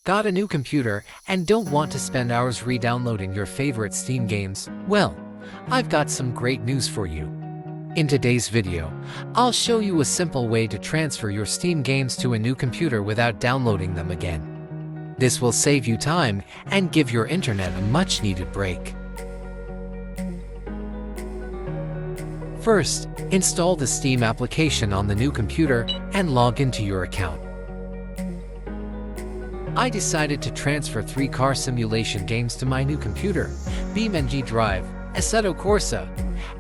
Got a new computer and don't want to spend hours re-downloading your favorite Steam games? Well, I've got some great news for you. In today's video, I'll show you a simple way to transfer your Steam games to a new computer without downloading them again. This will save you time and give your internet a much-needed break. First, install the Steam application on the new computer and log into your account. I decided to transfer 3 car simulation games to my new computer: BeamNG Drive, Assetto Corsa,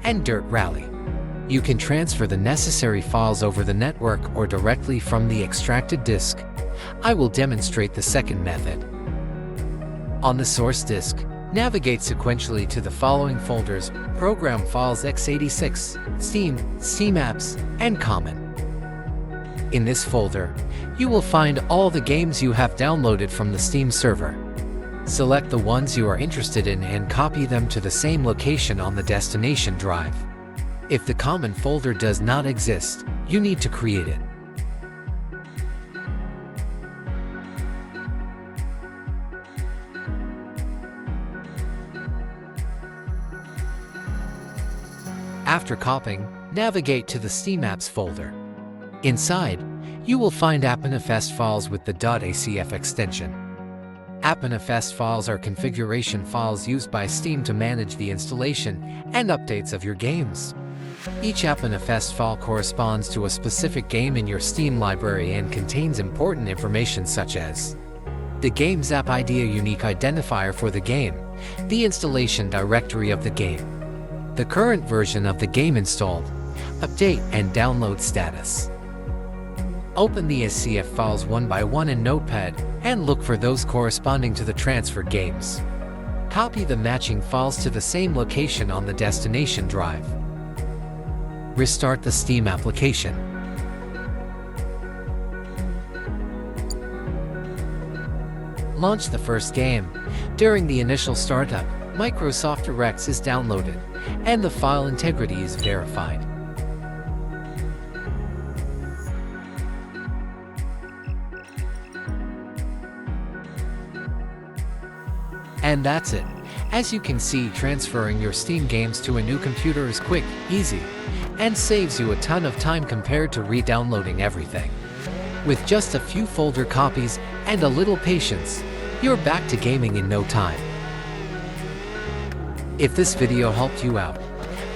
and Dirt Rally. You can transfer the necessary files over the network or directly from the extracted disk. I will demonstrate the second method. On the source disk, navigate sequentially to the following folders: Program Files x86, Steam, Steam Apps, and Common. In this folder, you will find all the games you have downloaded from the Steam server. Select the ones you are interested in and copy them to the same location on the destination drive. If the Common folder does not exist, you need to create it. After copying, navigate to the Steam Apps folder. Inside, you will find appmanifest files with the .acf extension. Appmanifest files are configuration files used by Steam to manage the installation and updates of your games. Each appmanifest file corresponds to a specific game in your Steam library and contains important information such as the game's app ID, a unique identifier for the game, the installation directory of the game, the current version of the game installed, update and download status. Open the SCF files one by one in Notepad and look for those corresponding to the transferred games. Copy the matching files to the same location on the destination drive. Restart the Steam application. Launch the first game. During the initial startup, Microsoft DirectX is downloaded, and the file integrity is verified. And that's it. As you can see, transferring your Steam games to a new computer is quick, easy, and saves you a ton of time compared to re-downloading everything. With just a few folder copies and a little patience, you're back to gaming in no time. If this video helped you out,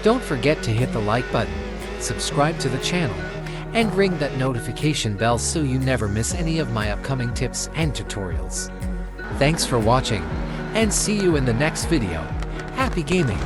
don't forget to hit the like button, subscribe to the channel, and ring that notification bell so you never miss any of my upcoming tips and tutorials. Thanks for watching, and see you in the next video. Happy gaming!